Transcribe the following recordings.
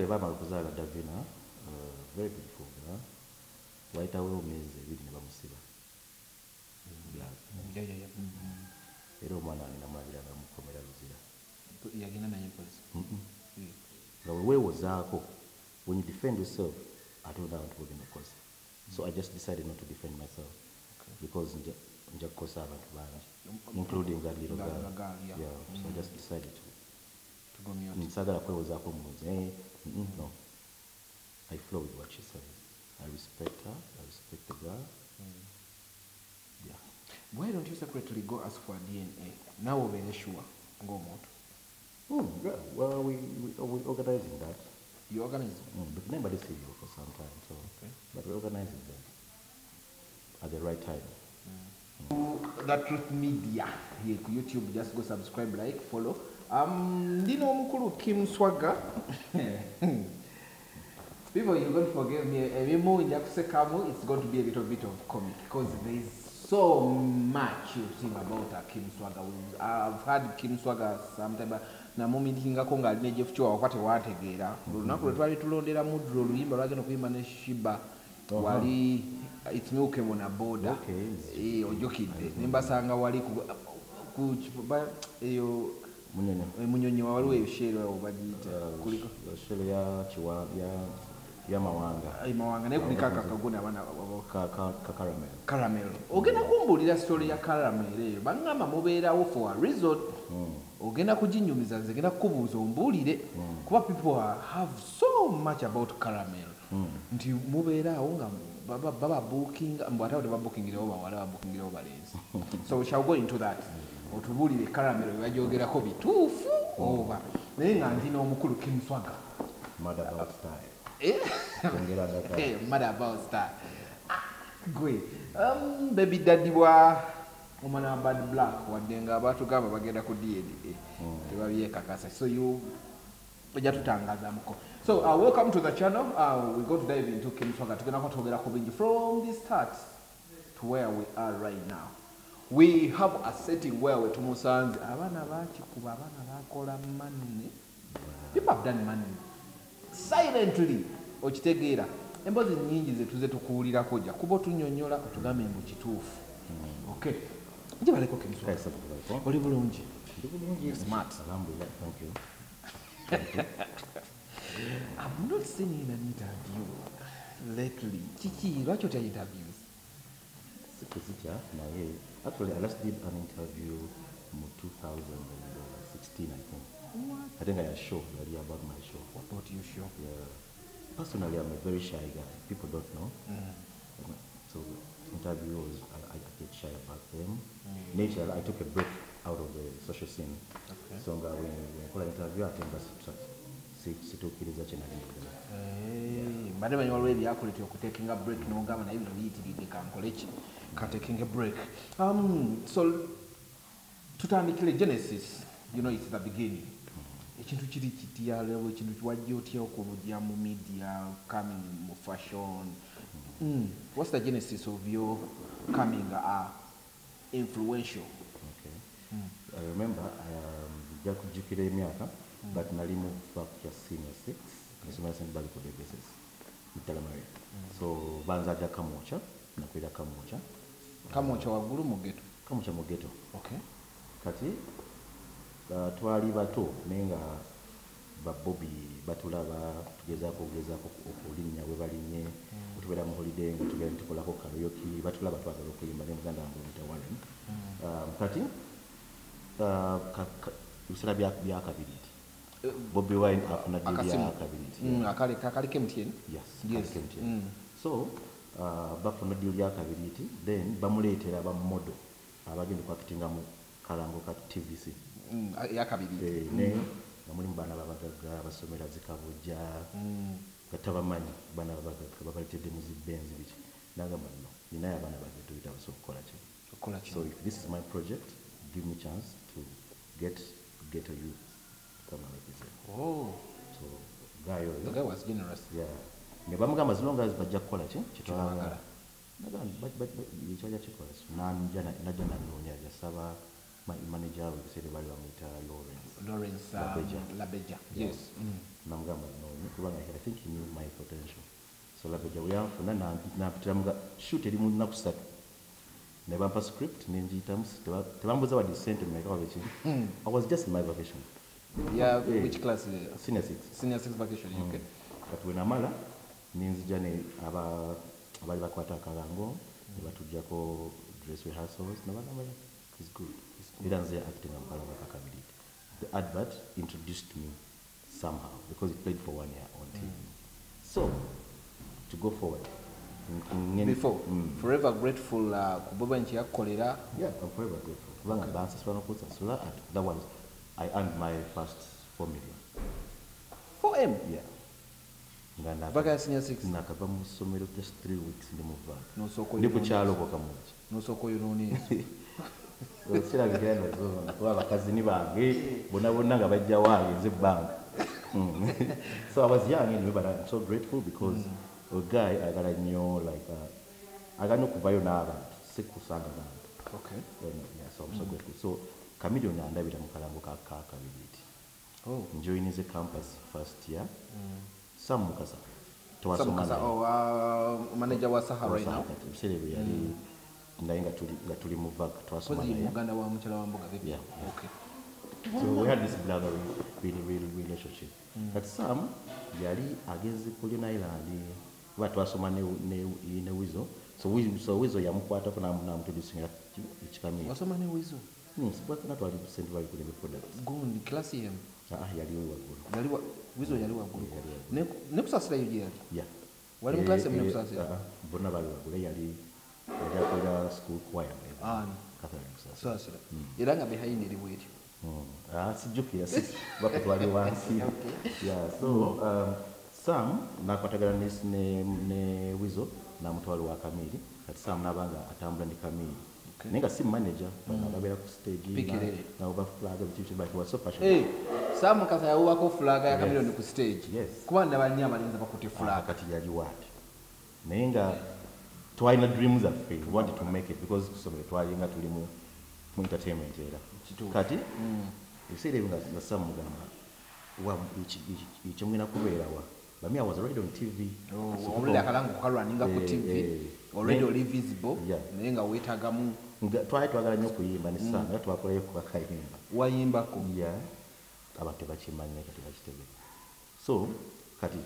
actually bamala okuzaala Davina very beautiful girl wayitawo emyezi ebiri ne bamusiba era omwana wange namulabiranga mukomera luzira yagenda naye polisi nga weweewozaako when you defend yourself ate onabantu bogenda kukosa so I just decided not to defend myself because nja kukosa abantu bangi including that little girl. So I just decided to go mute. Nsagala kwewozaako omuntu no, I flow with what she says. I respect her, I respect the girl. Yeah. Why don't you secretly go ask for DNA? Now we're very sure. Go mode. Yeah. Well, we're organizing that. You organize? But nobody see you for some time, so but we're organizing that at the right time. That Truth Media here ku YouTube, just go subscribe, like, follow. Ndino omukulu Kim Swagga. People, you're going to forgive me. It's going to be a little bit of comic because there is so much you think about Kim Swagga. I've had Kim Swagga sometime. Na mumitinga ko ngali ne Jeff Chwa wakwate wategeera lunaku lwetwali tulondera mudro oluyimba lwagenda kuyimba ne Shiba wali it's milk na boda ojokidde nembasanga wali ku eyo munyonyi waliwo eyo shero obagiyita kuliko shero ya chiwa ya mawanga naye kulika kakagona abana caramel ogenda kumbulira story ya caramel eyo bangamba mubeerawo for a reason ogenda kujinyumiza nze genda kubuuza ombulire kuba people have so much about caramel nti mubeerawo nga baba booking mbwata baba booking iro bawala booking iro balenzi so we shall go into that otubulire caramel bajogerako bituufu oba naye nga ndina omukulu Kim Swagga mother about style mother about style gwe baby daddy wa omwana bad black wadenga abantu gaba bagenda ku DNA tebabiye kakasa so you ojatutangaza mko so welcome to the channel. We go to dive into Kim Swagga tugenda kwatogera ku bingi from the start to where we are right now. We have a setting where we tumusanze abana bakikuba abana bakola money. People have done money silently okitegeera embozi nyingi zetuze tukuulira koja kubo tunyonyola otugambe mu kituufu okay nje baleko Kim Swagga oli bulungi smart alhamdulillah thank you I've not seen you in an interview lately kiki lwaki otya interviews sikuzitya naye actually I last did an interview in 2016 I think. What? I think I had a show really about my show. What about your show? Yeah. Personally, I'm a very shy guy. People don't know. So interviews, I get shy about them. Nature, I took a break out of the social scene. Okay. So when I call an interview, I think that's situukiriza kye nali njagala. Mbadde manyi waliwo ebyakoleti okutekinga a break n'ogamba naye bino biyitiridde kankole ki ka taking a break. So tutandikire Genesis, you know it's the beginning. Ekintu kiri kitya level ekintu kiwajja otya okubujja mu media coming mu fashion. What's the genesis of your coming influential? Okay. I remember jakujjukira emyaka but nali mu back ya senior 6 nasomera St. Bali Code basis Mitalamari. So banza ja kamocha nakwira kamocha waggulu mu ghetto. Kamocha mu ghetto. Okay. Kati twali bato nenga babobi batulaba tugezaako okulinnya bwe balinye tubeera mu holiday nga tugenda tukolako karaoke batulaba twagala okuyimba ne muganda wange omutawalen kati biseera byakabiriti Bobby Wine afuna byakabiriti akaliko MTN. Yes. So bafuna deal yakabiriti then bamuleetera bamodo abagenda kwakitinga mu kalango ka TVC yakabiriti ne namuli mbana babagaga basomera zikabujja katabamanyi bana babagaga babalitedde mu zibenzi biki nagamba no ninaye abana bagenda tuyita basokola ki so if this is my project give me chance to get a youth to come and represent. So the guy was generous. Yeah, ne bamugamba as long as bajja kukola ki kitwagala nagamba but yikyajja kikola najja nanoonya jasaba my manager we said bali bamwita Lawrence Labeja. Yes. Namugamba no kubanga I think he knew my potential. So Labeja we have na pitiramuga shoot eri mu naku 3 ne bampa script ninjitamu tebambuza wadi center me kawa bechi. I was just in my vacation. Yeah, which class? Senior 6. Senior 6 vacation, okay. But when amala ninzija ne abali bakwata akalango ne batujjako dress rehearsals nabagamba is good. Iranze acting amukalanga kakability. The advert introduced me somehow because it played for 1 year on TV. So to go forward. Before, forever grateful kuboba nchi yakolera. Yeah, I'm forever grateful. Kubanga dansa swano kutsa sula at that was I earned my first 4 million. 4M? Yeah. Baga senior 6. Nakava mu somero just 3 weeks ndi mu van. No soko ndi ku kyalo ko kamuchi. No soko yononi. Sira bigenda zo kwa abakazini bange bona nga bajja wange nze bank. So I was young anyway, but I'm so grateful because a guy I got a new like I got no kuvayo n'abantu sikusanga n'abantu. Okay. Yeah, so I'm so grateful. So Chameleon ndabira mu kalango ka kabibiti. Oh. Joining the campus first year. Sam Mukasa. Manager wa Sahara right now. Mselewe yali ndainga tuli move back to Asomali. Because Uganda wa mchala wa mboga vipi? Yeah. Okay. So we had this brother really relationship. But Sam yali ageze kuli na Island watu wasoma ne wizo. So wizo yamukwata kuna namutudisinga ichikamira. Wasoma ne wizo. Sibwa kana twali send bali kule products. Gundi class yem. Yali wagulu. Yali wizo yali wagulu. Ne kusasira yali. Yeah. Wali mu class ne kusasira. Bona bali wagulu yali yakola school choir. Sasira. Iranga behind eri bweti. Sijukira sisi bakatwali wansi. Yeah, so Sam nakwatagana ne wizo na mutwali wa Kamili. Kati Sam nabanga atambula ndi Kamili. Nenga si manager babera ku stage na uba flag bichiche but was so passionate. Sam kasa ya uwako flag ya Chameleon ku stage. Yes. Kuba ndabanya balinza bakuti flag kati yali wati. Nenga twine dreams of we wanted to make it because kusomera twalinga tuli mu entertainment era. Kati isere nga Sam mugamba wa ichi mwina kubeera wa. Bami I was already on TV. Oh, already akalango kalwaninga ku TV. Already visible. Nenga wetagamu twagala nnyo kuyimba ne sana twakoleyo ku bakayimba wayimbako abantu bakimanya kati bakitebe so kati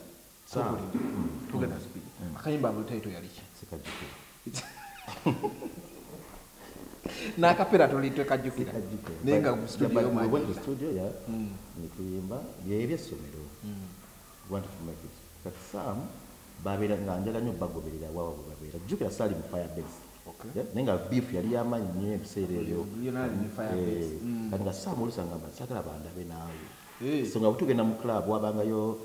tugenda speed akayimba bulutaito yali sikajukira nakapera tolitwe kajukira nenga mu studio we went to studio nikuyimba yebyesomero wanted to make it kati Sam babira nganja nnyo bagoberera wawa babira jukira sali mu Firebase. Okay. Nenga beef yali yamanyi nnyo ebiseera ebyo. Kati Sam olusanga basagala bandabe naawe. So nga butugenda mu club wabangayo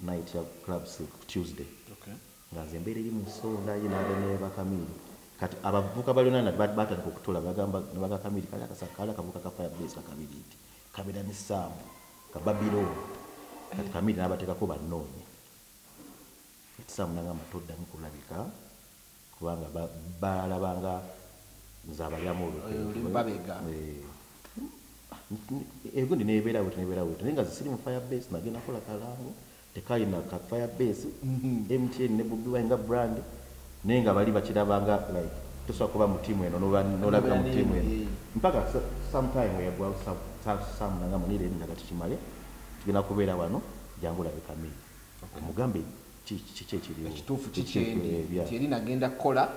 night ya club Tuesday. Okay. Nga nze embeera eri mu nsonda yinaaba ne Bakamili. Kati abavubuka balionana batandika okutola bagamba ne Bakamili kale akasakala kavuka ka Firebase kakabiliti. Kabira ne Sam kababiro. Kati Kamili n'abateekako bannoonya. Sam nangamba toddamu kulabika. Kubanga balabanga nzabalyamu babega egundi nebeera buti nenga zisiri mu Firebase nagenda kola kalango tekayina ka Firebase MTN ne Bobi Wine nga brand nenga bali bakirabanga like tosobola kuba mu timu eno nolabika mu timu eno mpaka sometime weyagwa Sam nangamba nire ndaga tukimale tugenda kubeera wano jangu labika Kamili mugambe chichechiri ekitufu kichendi teri nagenda kola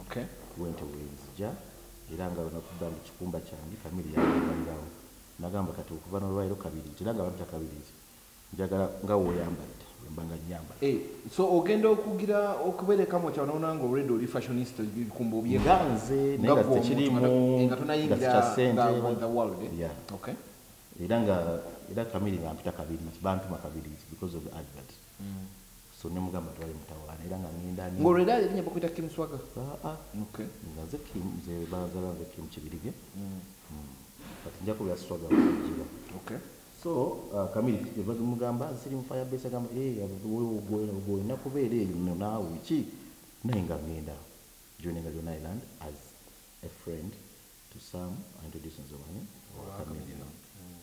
okay went away nzija iranga nakubanga kikumba kyange family yange nagamba kati okuva n'olwairo kabiri kiranga abantu kabiri njagala nga woyambadde mbanga nyamba so ogenda okugira okubereka mu kyano nango already oli fashionista bikumbo bye ganze nenga tekirimu nga tunayingira the world okay iranga Kamili ngampita kabiri bantu makabiri because of the advert so nemugamba twali mutawana era nga ngenda ni ngoreda yalinya bakwita Kim Swagga okay ngaze Kim ze bazala nze Kim Kibirige kati njako ya Swagga kujira okay so Kamili mugamba ziri mu Firebase agamba wowe nakubeera eyo naawe ki nenga ngenda joining Island as a friend to to some introduce nzomani wakamilino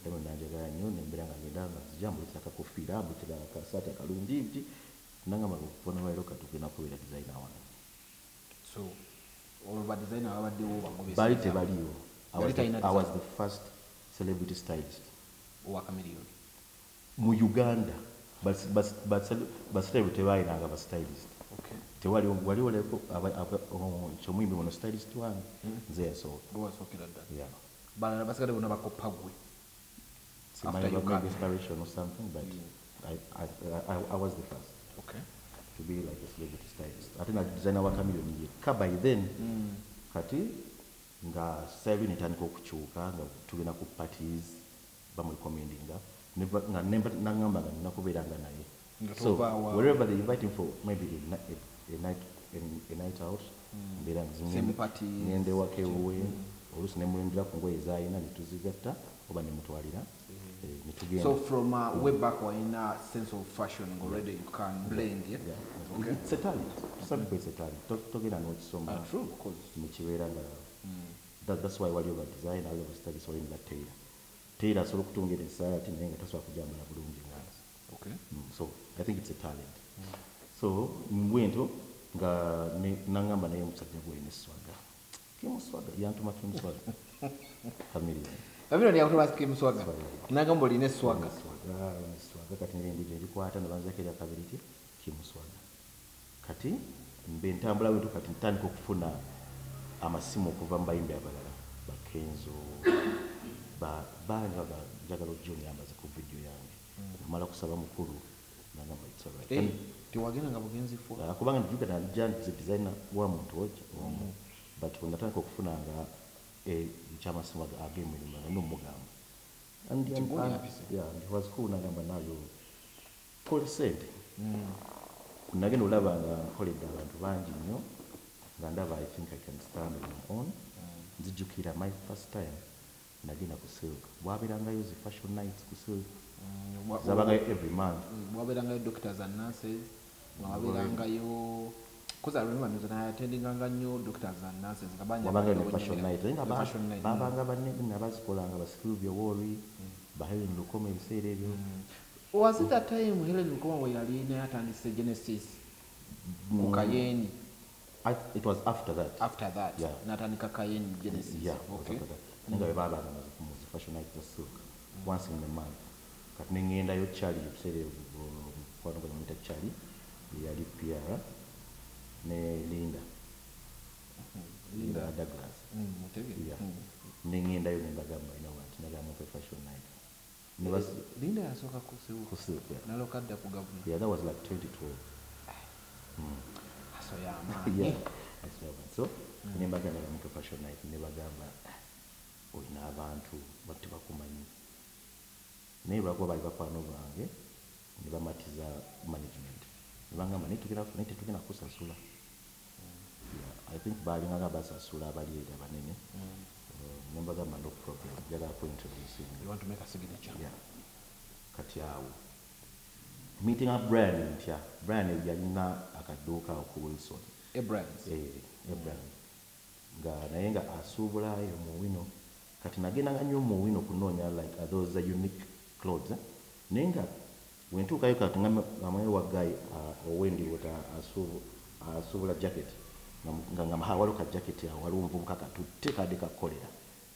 eno nanjagala nnyo nembera nga ngenda nga zijambulitsa akakofiira ambulitira akasaati akalungi nti nangamba okubona lwaliro katugenda kubeera designer wange. So olwo ba designer abaddewo bagobesa bali tebaliyo. I was the first celebrity stylist wakamiliyoni mu Uganda, but celebrity tebayinanga ba stylist. Okay. Tewali oleko kyomuyimbi muno stylist wange nze yasooka. Wasookera ddala. Yeah. Balala basigale bonna bakoppa gwe. After you got inspiration or something, but I was the first. Okay. To be like a celebrity stylist. Ate na designer wa chameleon yekka by then. Kati nga style netandika okukyuka nga tugenda ku parties bamurecommendinga nga nangamba nga nina kubeeranga naye. So wherever they invite him for maybe a night out, mbeera ngende waka ewuwe oluusi nemulindira ku ngoye zaalina netuzigatta oba nemutwalira. So from way back when in a sense of fashion already you can blend, yeah? Okay. It's a talent. Some people it's a talent. Talking and what's so much. True, of course. That's why while you were design, all of a study so in that tailor. Tailor so look to get inside and then that's why I'm okay. So I think it's a talent. So mwento nga nangamba naye musajja gwe ne Swagga. Kim Swagga yantuma Kim Swagga. Familia. Kamiliyoni yakutuma Kim Swagga. Nagamba oline Swagga. Swagga kati ndi ndikwata nabanzakira kabiriti Kim Swagga. Kati mbe ntambula wetu kati ntandika okufuna amasimu okuva mu bayimbi abalala bakenzo banga njagala ojjoni yambaze ku video yange okumala kusaba mukulu nagamba it's all right. Tiwagenda nga bugenzi fo kubanga njugana njanze designer wa muntu ojo but when nataka okufuna nga kyamasimu ag'emirimu n'omugamba and he was cool nagamba nayo Paul said nagenda olaba nga nkoledde abantu bangi nnyo nga ndaba I think I can stand on my own. Nzijjukira my first time nagenda ku Silk bwabeerangayo zi fashion nights ku Silk zabangayo every month. Bwabeerangayo doctors and nurses bwabeerangayo because I remember that I attending nnyo doctors and nurses nga babangayo fashion night babanga banne nabazikolanga ba Sylvia Worry ba Helen Lukoma ebiseera ebyo. Was it that time Helen Lukoma we yali atandise Genesis mu Kayeni? It was after that. After that, yeah. Natandika Kayeni Genesis. Yeah, okay. Nga baba na fashion night just Silk once in a month. Kati ngenda yo Charlie ebiseera kwa ndo mwita Charlie yali PR ne Linda Douglas. Yeah. Ngenda yo nembagamba ina what nagamba for fashion night. Linda yasoka ku Silk. Nalokadda ku government. Yeah, that was like 2012. So yeah, yeah. So nembagamba mu fashion night nebagamba olina abantu bati bakumanyi naye lwakuba bali bakwano bange ne bamatiza management nebagamba naye tetugenda kusasula. I think balinganga basasula abali era banene nembagamba no problem jagala ku introducing. You want to make a signature? Yeah. Kati awo meeting up brand ntya brand yalina akaduuka ku Wilson brands brand nga naye nga asuubulayo mu wino kati nagendanga nnyo mu wino kunoonya like those unique clothes naye nga wentuukayo kati ngamwe wagayi owendi wota asuubula jacket nga waliwo ka jacket awo waliwo omuvubuka katutte kadde kakolera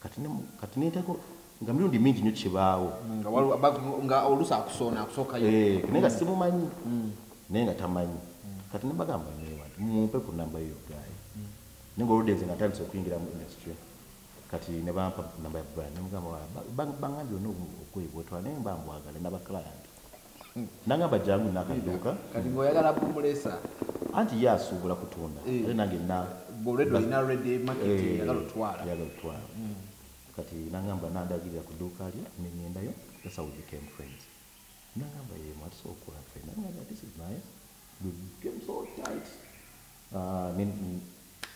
kati neetako nga mirundi mingi nnyo kibaawo nga oluusi akusookayo naye nga simumanyi naye nga tamanyi kati nebagamba mumpe ku namba yo gayi naye nga oludde nze nga tandise okuyingira mu industry kati ne bampa namba ya brand nemugamba bangambye olina obugoye bwetwala naye mbambwagala n'abaclient nangamba jangu nakaduuka kati ng'oyagala bumulesa anti ye asuubula kutunda ate nange olina ready market yagala otwala kati nangamba nandagirira ku dduuka lye nengendayo. That's how we became friends. Nangamba ye mwati so kola friend nangamba this is nice we became so tight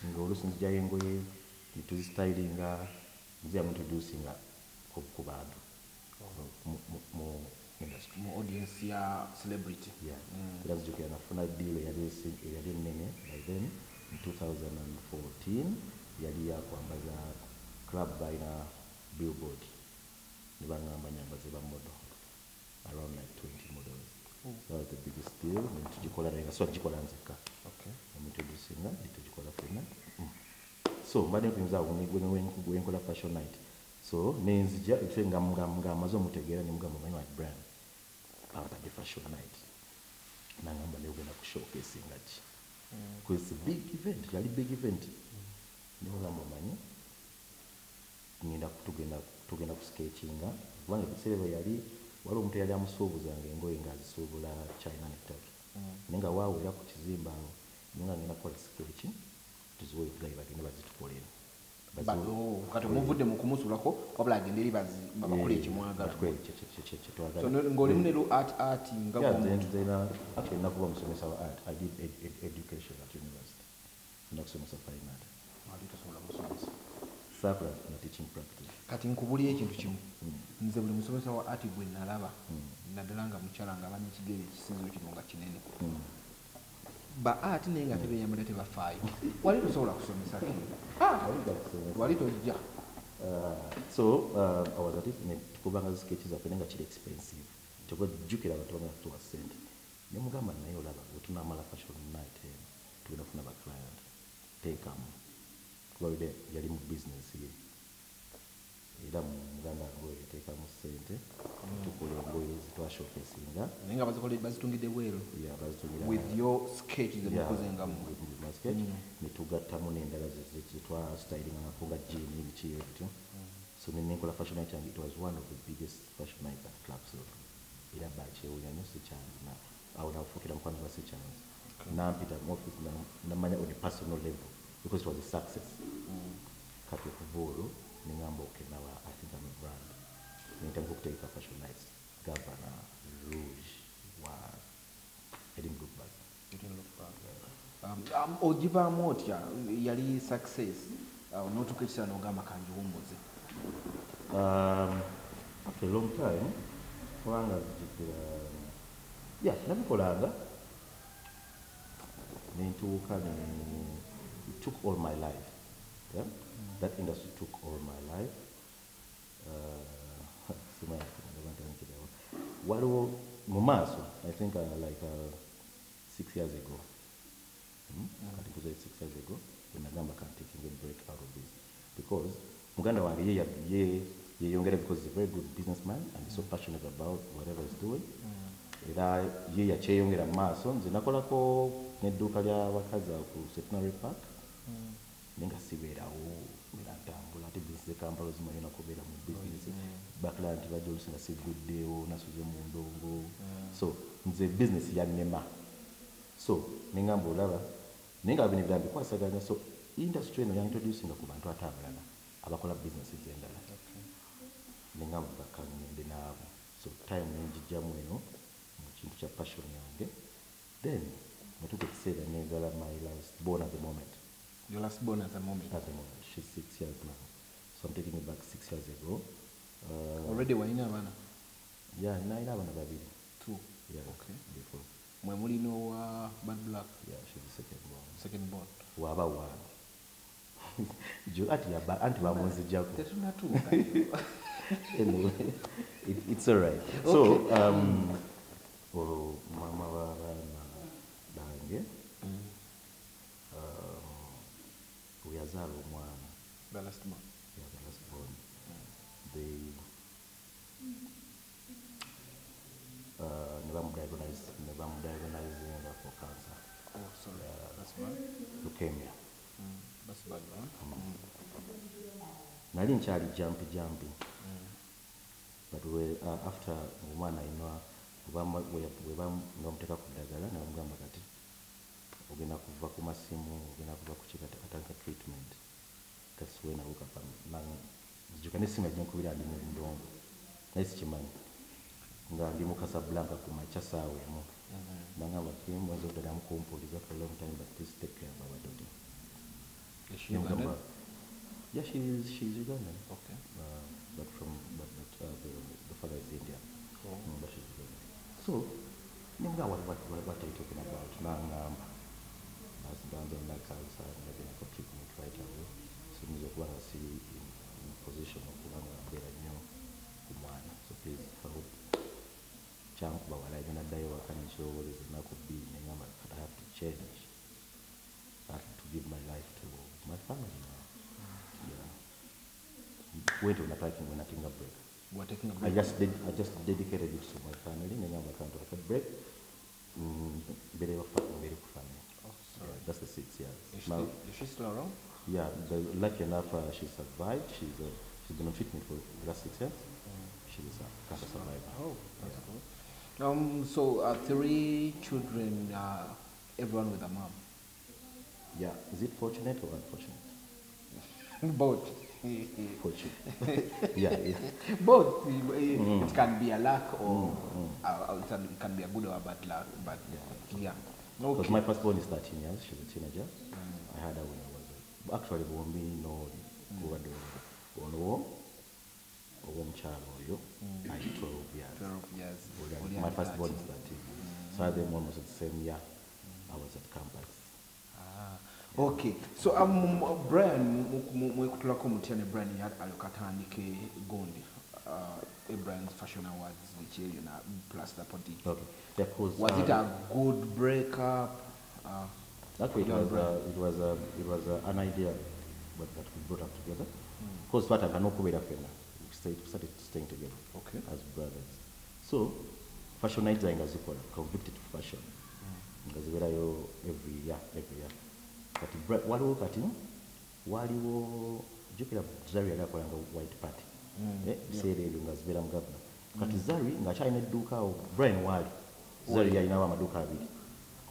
nga oluusi nzijayo engoye nituzistylinga nzija introducinga ku bantu mu industry mu audience ya celebrity. Yeah. Era nzijukira nafuna deal eyali ennene by then in 2014 yali yakwambaza club balina billboard ne baŋŋamba nyambaze ba model around like 20 models. That was the biggest deal. Then tugikola naye nga so gikola nzekka. Okay. Introducinga tugikola ffenna. So mbadde nkuyinza awo wenkola fashion night. So nenzija efe nga amaze omutegeera ne mugamba manyi what brand abatadde fashion night nangamba ne ugenda ku showcasinga ki because it's a big event, yali big event. Ne mugamba manyi ngenda tugenda ku sketchinga kubanga ebiseera bwe yali waliwo omuntu yali amusuubuzanga engoye ng'azisuubula China ne Turkey naye nga waawera ku kizimba awo naye nga ngenda kukola sketch tuziwe ebigayi bagende bazitukolera kati muvudde mu kumusulako wabula agende eri babakola ekimwagala ng'olimu ne lu art nga actually nakuba musomesa wa art. I did education at university nakusomesa fine art ali tasobola musomesa sakula na teaching practice. Kati nkubulira ekintu kimu nze buli musomesa wa art gwe nalaba naddala nga mukyala nga abanya ekigere ekisinziro kino nga kinene ba art naye nga tebeyambula tebafaayo wali tosobola kusomesa wali tojja so I was at it tukubanga sketches zaffe nga kiri expensive tekojjukira abantu banga tuwa ssente ne mugamba naye olaba wetunamala fashion night tugenda kufuna ba client teekamu kuba yali mu business ye era muganda ngoye yateekamu ssente tukola engoye zitwashowcasinga naye nga bazitungidde bweru with your sketch zemukozengamu netugattamu n'endala zetwastylinganako nga jeani ebiki ebityo so nenkola fashion night yange. It was one of the biggest fashion nights at Club Silver era bakyewunya nnyo sikyanzi awo nafuukira mukwano gwa sikyanzi nampita mu office namanya on a personal level because it was a success kati okuva olwo nengamba okenawa I think I'm a brand nentandika okuteeka fashion nights Governor Rouge wa Edinburgh Park. Ogivaamu otya yali success n'otuuka ekiseera n'ogamba kanjiwummuze after a long time kubanga nabikolanga nentuuka it took all my life. That industry took all my life. Waliwo mu maaso I think like 6 years ago I think it was 6 years ago when nagamba can taking a break out of this because muganda wange yeyongera because he's a very good businessman and he's so passionate about whatever he's doing era ye yakyeyongera mu maaso nze nakolako n'edduuka ly'abakazi ku Centenary Park nenga sibeerawo era ntambula ate bizinesi Kampala zimanyi nakubeera mu bizinesi bakilanti bajja olusinga siguddeewo nasuze mu ndongo so nze bizinesi yannema so nengamba olaba naye nga bino ebirala bikwasaganya so industry eno yaintroducinga ku bantu ate abalala abakola bizinesi z'endala nengamba bakangende naabo so time nenjijjamu eno mu kintu kya passion yange then natuka ekiseera negala my last born at the moment. Your last born at the moment? At the moment. She's 6 years now. So I'm taking it back 6 years ago. Already waina abana? Yeah, naina abana babiri. 2? Yeah. Okay. Before. Mwe mulino Bad Black? Yeah, she's the second born. Second born? Waba wana. Anti bamunzi jako. Tetunatuuka. Anyway, it's alright. Okay. So, mama wana bange. Yazaala omwana the last born. Yeah, the last born. Ne bamudiagonize for cancer. Oh, sorry. That's bad. Leukemia. That's bad, huh? Nali nkyali jumpy. But after omwana ino webamuteeka ku ddagala namugamba kati ogenda kuva ku masimu ogenda kuva ku kikataka treatment that's when I woke up nzijukana essimu ejenkubira ndi mu ndongo naye sikimanyi nga ndi mu Casablanca ku makya saawa emu nangamba kimwezi okutadamu kumpuliza for a long time but please take care of our daughter. Is she Ugandan? Yeah, she's Ugandan. Okay. But the father is Indian. Oh. But she's Ugandan. So what are you talking about? Nangamba as down there like outside maybe for treatment right away. So music what I see in position okuba nga mbeera nnyo ku mwana. So please help. Kyankuba wala ino naddayo waka nekirowoolereza ennaku bbiri ne ngamba I have to change. I have to give my life to my family now. Yeah. Went on when I taking a break. We're taking a break. I just dedicated it to my family. Ne ngamba can't take a break. Very family. Oh, sorry. Yeah, that's the 6 years. Is she still around? Yeah, lucky enough, she survived. She's been on treatment for the last 6 years. She's a cancer survivor. Oh, that's good. So 3 children, everyone with a mom. Yeah, is it fortunate or unfortunate? Both. Fortunate. Yeah. Both. It can be a luck or it can be a good or a bad luck. But yeah. Because okay. My firstborn is 13 years. She's a teenager. I had her when I was actually when we know I 12 years. 12 years. My firstborn is 13. So I had them almost at the same year. I was at campus. Okay. So Brian mwekutulako mutiane Brian alokatandike gondi Brian's Fashion Awards which na plus the party. Okay. Was it a good breakup? Actually, it was an idea that we brought up together. Because what I cannot cover we started staying together as brothers. So, fashion nights are convicted to fashion. Because every year. But waliwo kati waliwo jukira Zari yalakolanga white party. Biseera ebyo nga zibeera mu gavana. Kati Zari ng'akyalina edduuka awo Brian waali. Zari yalinawo amaduuka abiri.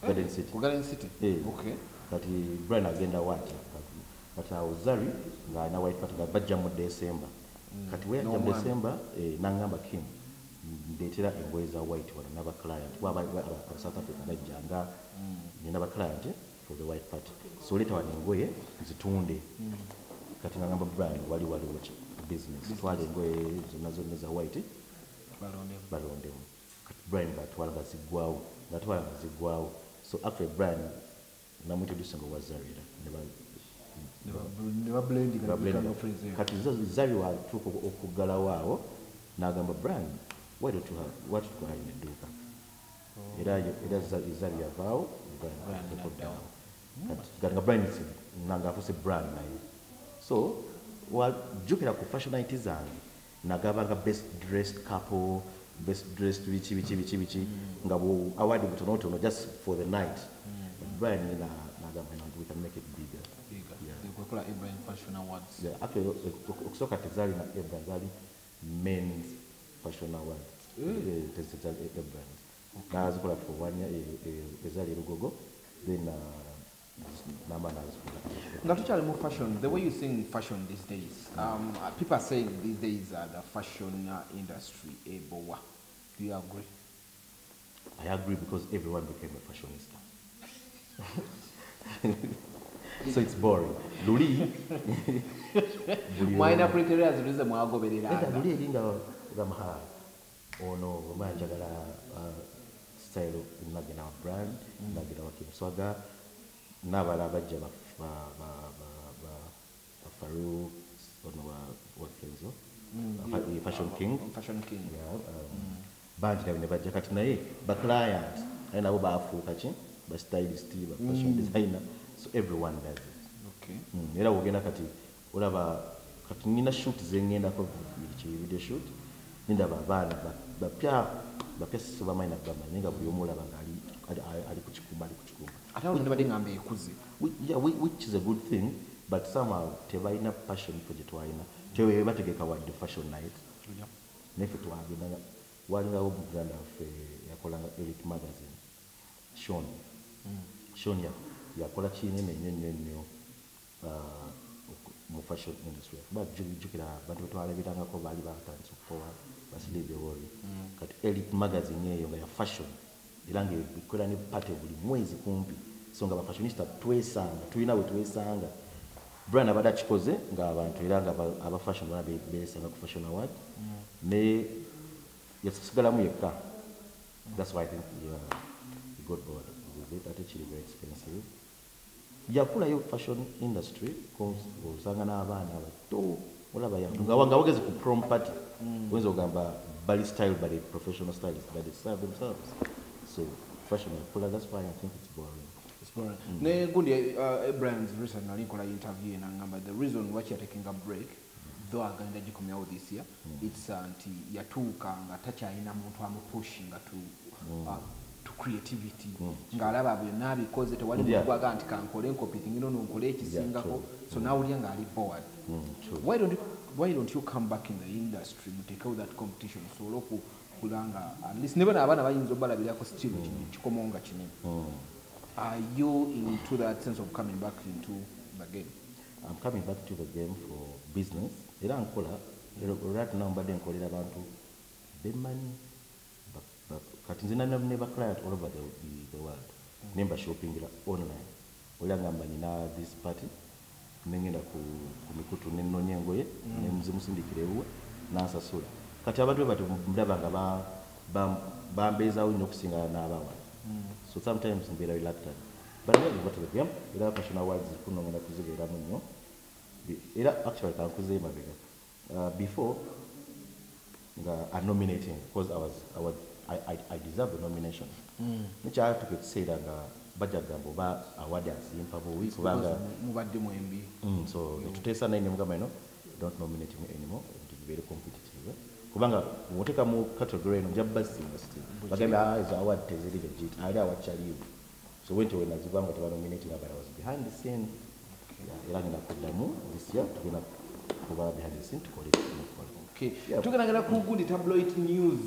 Garden City. Okay. Kati Brian agenda wati. Kati awo Zari ng'alina white party nga bajja mu December. Kati we yajja mu December n'angamba Kim ndeetera engoye za white wano n'aba client. Waba South Africa najjanga nina ba client for the white party. So leeta wano engoye zitunde. Kati n'angamba Brian waliwo business. Twala engoye zonna za white balondemu. Kati Brian batwala nga ziggwawo. So after Brian namuintroduce ngo Wazari never blending. Kati Zari watuuka okuggalawo awo n'agamba Brian, why don't you have in edduuka? Era Zari yavaawo Brian put down. Kati nga Brian nanga afuse Brian naye. So wajjukira ku fashion night zange nagabanga best dressed couple, best dressed bichi nga award butonotono just for the night. Brian nagamba we can make it bigger. Yeah. The Yekokola Brian Fashion Awards. Yeah, actually okusoka Zari na Zari men's fashion awards. Now as for 1 year Zari Rugogo, then Not more fashion. The way you sing fashion these days, people are saying these days the fashion industry ebowa. Do you agree? I agree because everyone became a fashionista. So it's boring. Luli. Minor criteria is reason why I go very hard. Luli linga gamha. Oh no, manjagala style nagina brand, nagina wakim Swagga. N'abalala bajja Farouk wakenzo Fashion King. Banji nabo ne bajja kati naye ba client naye nabo baafuuka ki ba stylist ba fashion designer, so everyone does it. Okay. Era wogenda kati olaba kati nina shoot zengendako video shoot ndaba abaana bapya so bamanyi nabamanyi nga buli omu olaba ali ku kikumba. Which is a good thing, but somehow tebaina passion project waina tewe bategeka wa the fashion night nefe twagenda walingawo muganda waffe yakolanga Elite magazine Sean yakola kinene nnyo mu fashion industry bajjukira abantu twalabirangako baali batandise okukola basilive wori kati Elite magazine eyo nga ya fashion era nga ikola ne party buli mwezi kumpi, so nga bafashionista tulina we twesanga Brian abadde akikoze nga abantu era nga aba fashion bana beesanga ku fashion award ne yasigalamu yekka. That's why I think he got bored with it. Actually very expensive. Yakulayo fashion industry usanga n'abaana abato olaba nga wageze ku prom party wenza ogamba bali style bali professional stylists but they serve themselves so fashion that's why I think it's boring. Ne gundi Abrams recently kola interview nangamba the reason why you're taking a break though agenda gikomyawo this year it's anti yatuuka nga takyalina muntu amupushinga to creativity ng'alaba byonna abikoze tewali muntu gwaga nti kankole competing ino nkole ekisingako so nawulya ng'ali bored. Why don't you come back in the industry to take out that competition so loku kulanga at least never abana bayinza obalabirako still kikomonga kinene. Are you into that sense of coming back into the game? I'm coming back to the game for business. Era nkola right now mbadde nkolera abantu bemanyi kati nze neba client all over the world nemba shoppingira online olya ngamba nina this party nengenda ku mikutu nennonya engoye nemuzimusindikira ewuwe nansasula kati abantu bati ndaba nga bambeezaawo nnyo okusinga n'abawa. So sometimes mbeera reluctant but then what the game era fashion awards kunongera kuzibeeramu nnyo era actually kankuze mabega before nga nominating because I deserve the nomination. Nicha tukiseera nga bajagamba oba award asimpa buwi kubanga mubadde mwembi so tutesa naine mugamba ino don't nominate me anymore it is very competitive kubanga woteka mu category eno njabba singa still bagamba is award tezili legit ali award chaliyo so went when azibanga to nominating about I was behind the scene era ngina kudamu this year tugena kuba behind the scene to collect. Okay, tukana ku good tabloid news.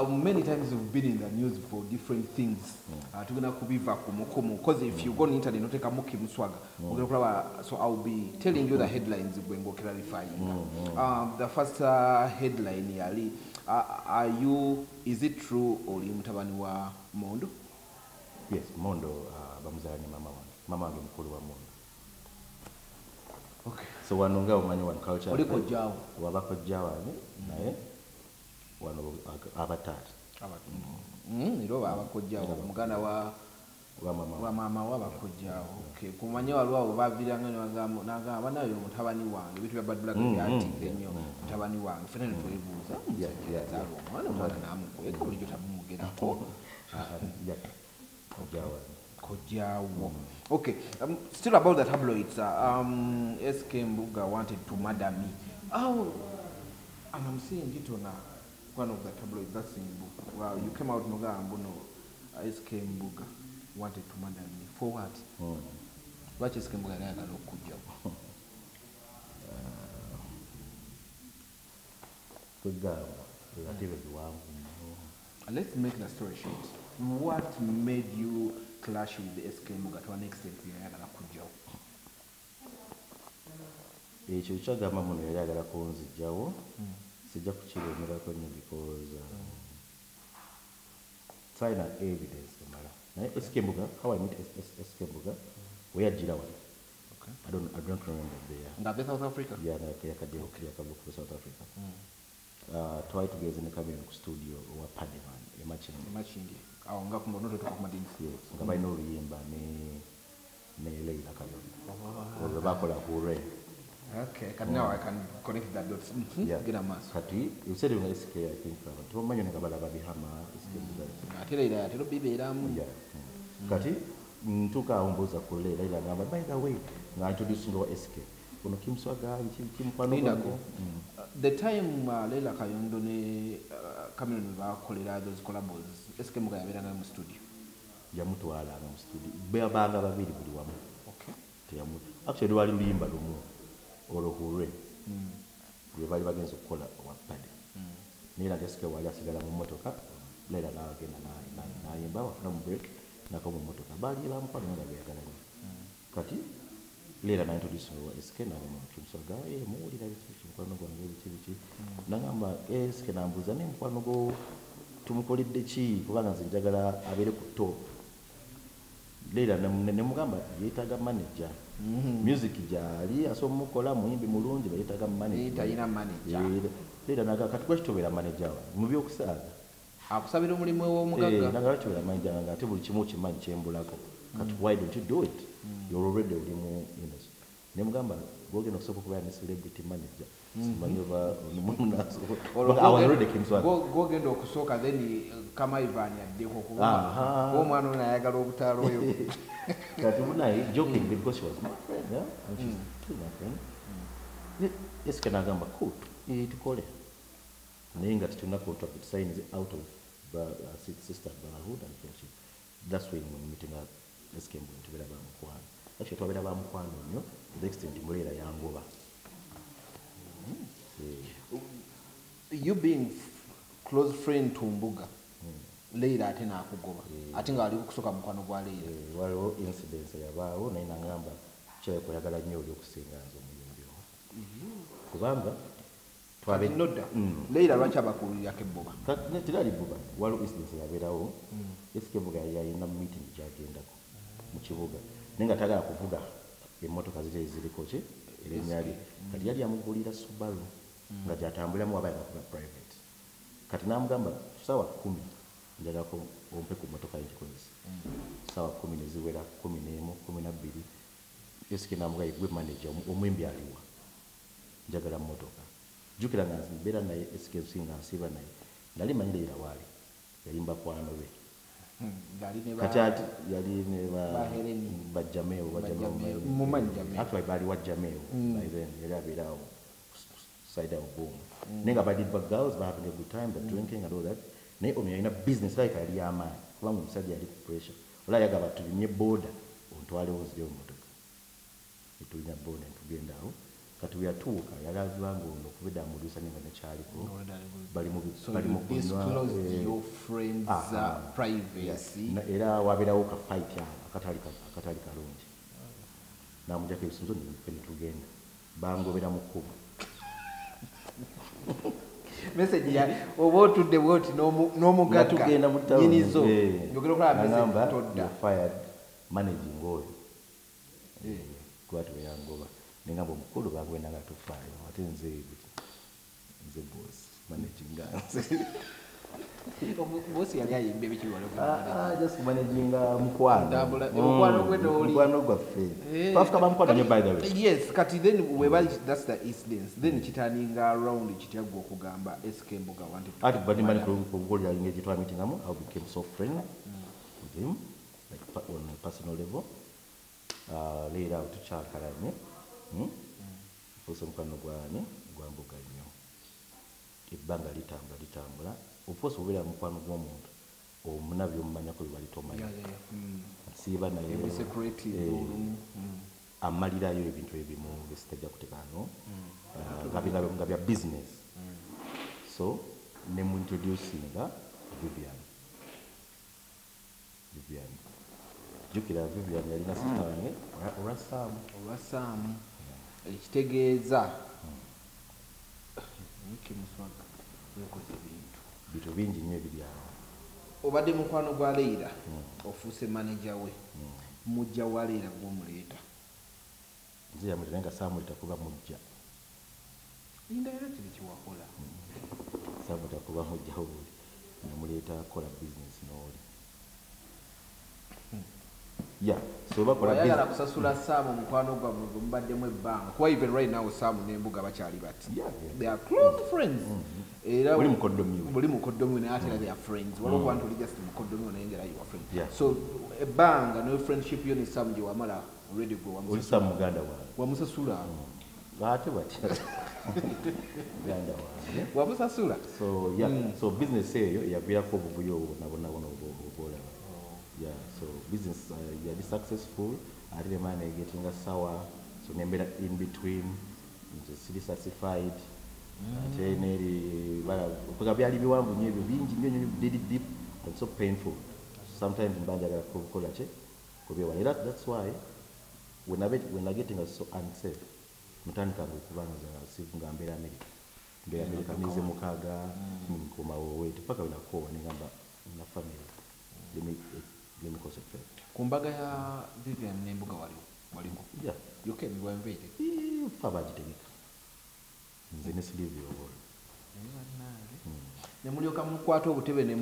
Many times you've been in the news for different things. Tukana kubiva kumukomo because if you go on the internet noteka muki muswaga. So I'll be telling you the headlines when go clarifying. The first headline yali is it true oli mutabani wa Mondo? Yes, Mondo bamuzalani mama wange mukulu wa Mondo. Okay. So wanonga umanyi one culture. Oliko jawo. Wabako jawo naye wano abatata. Niro abako jawo muganda wa mama wabako jawo. Okay. Kumanya walwa baviranga nanga abanayo mutabani wange bitu bya bad black byati nnyo mutabani wange fena twebuza. Yeah. Mwana namukweka bulijjo tabumugerako. Yeah. Kojawo. Okay, still about the tabloids. SK Mbuga wanted to murder me. And I'm seeing it on one of the tabloids. That's in book. Wow, you came out Muga Ambuno. SK Mbuga wanted to murder me. For what? What SK Mbuga naga no kujawo? Let's make the story short. What made you clash with the SK Mbuga to an extent yayagala kujjawo? Ekyo kyagamba muno yali ayagala kunzijjawo sijja kukiremerako nnyo because sina evidence kamala naye SK Mbuga how I met SK Mbuga weyajjira wano I don't remember there nga South Africa yakadde South Africa twali tugeze ne kamera ku studio wa Pademan Machingi awo nga kumba noto tukumadini nga balina oluyimba ne Leila Kayondo bakola ku okay now I can connect that dots. Get a mass kati you said in SK I think tumanyo nga balaba bihama SK ate Leila atero bibeeramu kati ntuka omboza ku Leila ngamba by the way nga introduce ndo SK kuno kimswaga kimkwano the time Leila Kayondo ne Cameron bakolera those collabos SK Mbuga yabeeranga mu studio yamutwala mu studio banga babiri buli wamu okay teyamutu actually wali luyimba lumu olohure gwe bali bagenza okukola wapade nira SK wali asigala mu motoka Leila n'agenda n'ayimba wafuna mu break nako mu motoka bali bamukwano nga beyagalanye kati Leila na introduce wa SK na kimswaga muwulira kimkwano gwange biki nangamba SK nambuza ne mkwano go tumukolidde ki kubanga nze njagala abeere ku top Leila ne mugamba yeetaga manager music jali asomukola muyimbi mulungi bayetaga manager tayina manager Leila naga kati kwachitobera manager mu byokusaaga akusabira omulimu w'omugagga naga chobera manager nga ate buli kimu kimanyi kyembulako kati why don't you do it you're already mu industry ne mugamba gogenda okusobola kuba ne celebrity manager simanyoba omunazo gogenda okusooka then Kamaivani addeko kuba omwana ono ayagala obutaala oyo kati munaye joking because she was my friend, yeah? And she's still my friend. Yes, can I gamba cool tukole naye nga tetulina contract it signs out of sister brotherhood and friendship. That's when meeting up SKM tubeera bamukwano actually twabeera bamukwano nnyo to the extent muleera yangoba. You being close friend to Mbuga Leila ate nakugoba ate nga ali kusoka mukwano gwa Leila waliwo incidents yabaawo naye nangamba kyeko yagala nnyo okusinga nze omuyimbi kubanga nodda Leila lwaki abakulirako ebbuba terali bbuba waliwo incidents yabeerawo esikevuga yalina meeting gyagendako mu kibuga naye nga tagala kuvuga emmotoka ziri eziriko ki erenyali kati yali amugulira Subaru nga gyatambuliramu wabaye nakuba private kati namugamba sawa 10 njalako ompe ku mmotoka yengikozesa sawa 10 neziwera 11 12 esike namuga igwe manager omwimbi aliwa njagala mmotoka jukira nga mbeera naye esike singa nsiba naye nali manyira wali yalimba kwano be kati ati yali ne bajameo actually bali wajameo by then yali abeerawo side of boom nenga badi but girls were having a good time but drinking and all that naye omya ina business like ali amaanyi kubanga omusajja yali pressure ola yagaba tulinye boda ontwalewo nzire omumotoka etulina boda ntugenda awo kati weyatuuka yali azibanga ono okubedda amuduusa nenga nekyaliko bali mu era wabeerawo ka fight akatali kalungi namujjako ebisinzo netugenda bangobera mu kkubo message ya oba otudde bwoti n'omugagga nyinizo njogera okulaba message todda fired managing oyo kwatu yangoba nengamba omukulu bagwenda nga tufaayo ate nze boss managing boss yali ayimba ebikiri just managing mukwano gwaffe twafika bamukwano nyo by the way yes kati then webali that's the incidents then kitaninga around kityaggwa okugamba SK Mbuga wanted ati badi mani kugolya alinga gitwa meeting amu I became so friendly with him like on a personal level later tuchakalanye fuso mukwano gwa Mbuga nnyo ebbanga litambula uposo obera mukwano gw'omuntu omunabyo omumanyako bibali tomanya siba naye amalirayo ebintu ebimu besitajja kutekano nga bya business so nemu introducinga Vivian jukira Vivian yalina sister wange olwasamu ekitegeeza Swagga wekoze bintu bingi nnyo ebiryawo obadde mukwano gwa Leila ofuuse manager we mujja wa Leila gw'omuleeta nze yamuleta nga saamuleta kuba mujja indayira kiri kiwakola saamuleta kuba mujja wuli namuleeta kola business n'oli so bakola bayagala kusasula Saamu mukwano gwabwe mubaddemu ebbanga kuba even right now Saamu n'Embuga bakyali bati they are close friends era buli mukoddomi naye ate they are friends waliwo abantu oli just mukoddomi naye ngera you are friends so ebbanga no friendship yo ne Saamu gye wamala already gwe wamusasula muganda wange wamusasula ate batya muganda wange wamusasula so business eyo yaviirako obuvuyo bonna obolaba so business yali successful ate the man getting a sour so nembera in between sili satisfied ate neri kuga byali biwanvu nnyo ebyo bingi nnyo deep and so painful sometimes mbanjagala kukola kye kubyewala that's why when I getting so unsafe mutandika okubanza sifunga mbeera America mize mukaaga nkoma wowete paka binakowa nengamba na family let me concentrate ku mbaga ya Vivian n'Embuga walingo yoke biwambete fabagitegeka nze ne Silvio obolo nemulyoka mukwata obutebe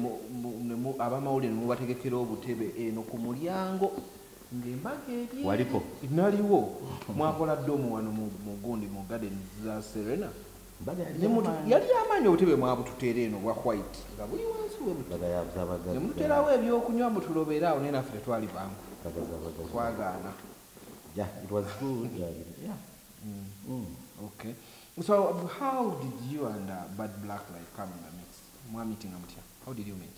abamawulire nemubategekera obutebe eno ku mulyango ng'embaga eri waliko naliwo mwakola ddomu wano mu gundi mu garden za Serena yali amaanyi obutebe mwabu tuteera eno bwa white nga buli wansi we muterawo ebyokunywa mutulobera awo naye naffe tetwali bangu twagaana. Yeah, it was good. Yeah. Okay. So how did you and Bad Black like come in the mix? More meeting how did you meet?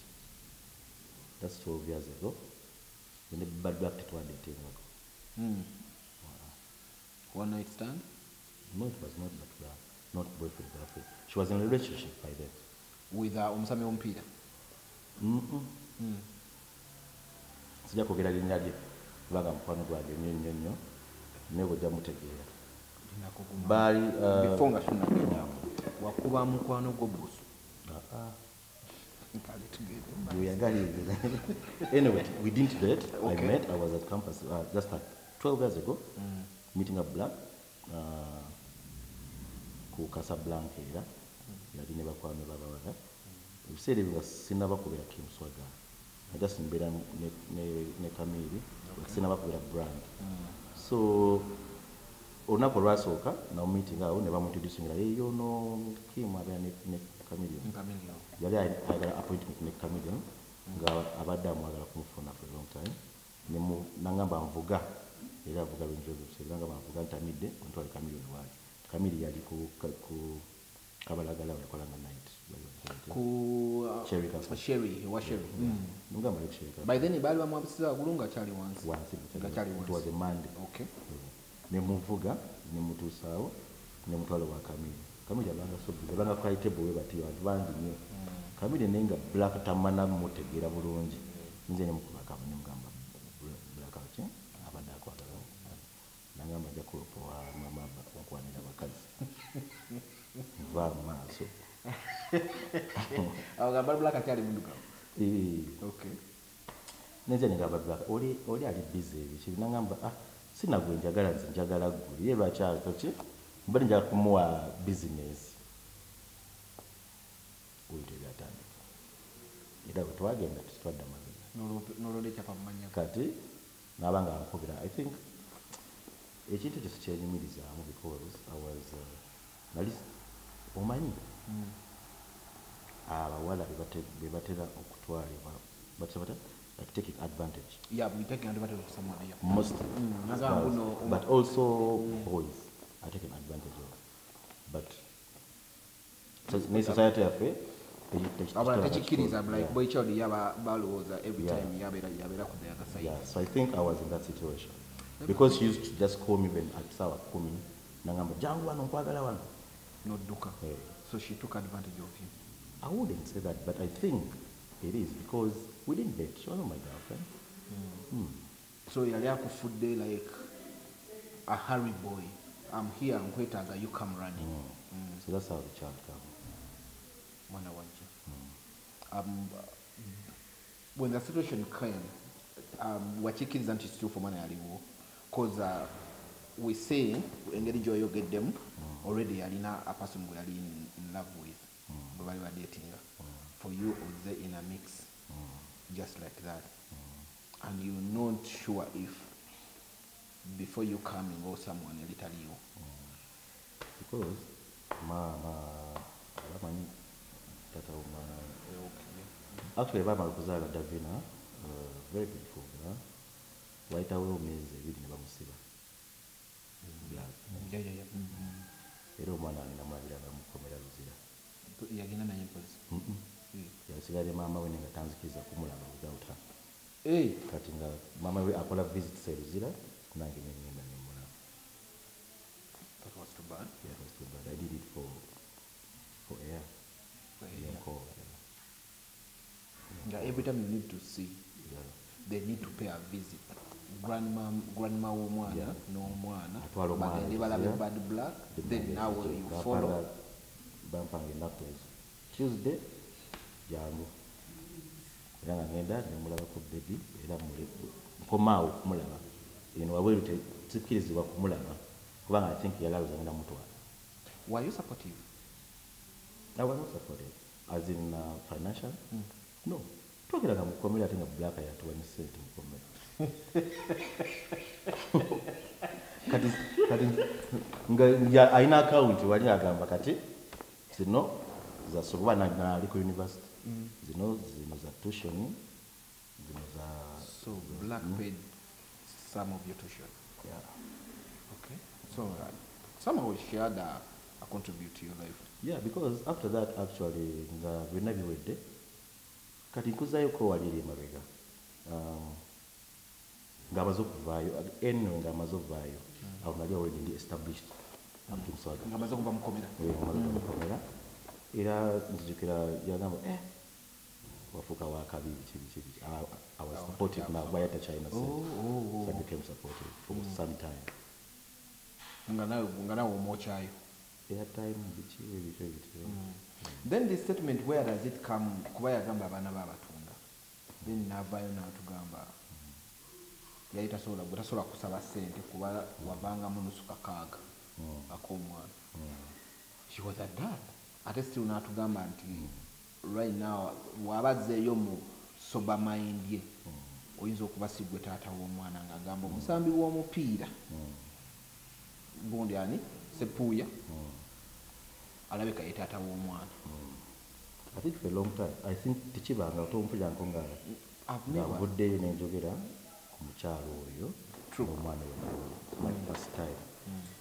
That's 12 years ago. When the Bad Black to dating. One night stand? No, it was not Bad Black. Not boyfriend, girlfriend. She was in a relationship by then. With Umusame Ompira? Sija kogera linnya lye kubanga mukwano gwange nnyo naye bw'ojja mutegeera. Before nga tunagenda wakuba mukwano gwo busu. Anyway, we didn't date. Okay. I met. I was at campus just like 12 years ago, meeting up Black. Ku Casablanca era yali ne bakwano babawala ebiseera ebyo sinaba kubera Kim Swagga ate simbera ne Kamiri sinaba kubera brand so olunaku olwasooka nawo meeting awo ne bamuintroducingira eyo no Kim abera ne Kamiri yali ayagala appointment ne Kamiri nga abadde amwagala kumufuna for a long time nangamba nvuga era avuga binjogo sebanga bavuga ntamidde ontwale Kamiri waali Kamili yali ku Kabalagala wakolanga night ku Cherry Cafe. Cherry. Ngamba yo Cherry Cafe. By then bali bamwabisiza kulunga chali once. It was a Monday. Okay. Ne muvuga ne mutusaawo ne mutwalo wa Kamili. Kamili abanga sobi abanga kwa table we bati abantu bangi nnyo. Kamili nenga Black tamana mutegeera bulungi. Nze ne mukuba kama ne mugamba Black achi abanda akwagala. Nangamba ja kulopo wa mama wakwanira bakazi. Va maaso. Agamba Black akyali munduka. Okay. Neze ngamba Black oli ali busy ebi nangamba sinagwe njagala guli ye lwakyali toki mbali nja kumuwa business. Uyite gatandika. Era twagenda tutwadda mabega. Nololecha pamanya. Kati nabanga ankubira I think ekintu kyose kyenyumirizaamu because I was nali omanyi abawala bebatera okutwalibwa like taking advantage. Yeah, we taking advantage of someone. Yeah. Most but also boys are taken advantage of. But in society affair like boy child yaba balooza every time yabera ku the other side. Yeah, so I think I was in that situation. Because she used to just call me when at sawa kumi nangamba jangu wano nkwagala wano no duka. So she took advantage of him. I wouldn't say that, but I think it is because we didn't date. She wasn't my girlfriend. So yali akufudde like a hurry boy. I'm here, I'm kwetaga, you come running. So that's how the child came. Mwana wange. When the situation came, wachikiriza nti still for mwana yaliwo. Because we say engeri joyo get them already alina a person we are in love with. But we were dating. For you or they in a mix. Just like that. And you're not sure if before you coming or someone will tell you. Because tata actually Bama Kuzala Davina, very beautiful girl. White away means reading about Musiba. Yeah. Ero mwana ninamwabira ngamukomera luzira. Yagina na impulse. Yasigale mama we ngatanzikiza kumulaba without her. Kati nga mama we akola visit Luzira nange ngenda nemulaba. That was too bad. Yeah, it was too bad. I did it for air. Every time you need to see, they need to pay a visit. Grandma Mwana, no Mwana, but they never have a Bad Black. Then now you follow. Bampang Knuckles. Tuesday, Jambo. Ranga ngenda nemulaba ku baby era mkomao kumulaba. Eno wawe tukirizibwa kumulaba. Kubanga I think yalaza ngenda mutwala. Were you supportive? I was not supportive. As in financial? No. Talking about mukomera ate nga Black yatuwa ni sente mukomera. Kati nga aina account wali agamba kati zino zasobola ali ku university zino za tuition zino za so Black paid some of your tuition. Yeah. Okay. So somehow she had a contribute to your life. Yeah, because after that actually nga byonna biwedde kati nkuzaayoko waliri emabega ng'amaze okuvaayo anyway ng'amaze okuvaayo awo nali already ndi established Swagga ng'amaze kuva mukomera era nzijukira yagamba wafuuka wakabi biki I was supportive now by at China so I became supportive for some time nga nawe omwokyayo airtime biki. Then the statement, where does it come? Kuba yagamba abaana b'abatunda then n'avaayo n'atugamba yali tasobola kusaba ssente kuba wavangamu nusu kakaaga ak'omwana. She was at that. Ate still n'atugamba nti right now wabazzeeyo mu sober mind ye oyinza okuba si gwe taata w'omwana ng'agamba omusambi w'omupiira gundi ani Sepuuya alabika ye taata w'omwana. I think for a long time I think tekibanga otompulyanko nga avuddeyo n'enjogera ku mukyalo oyo omwana we my first time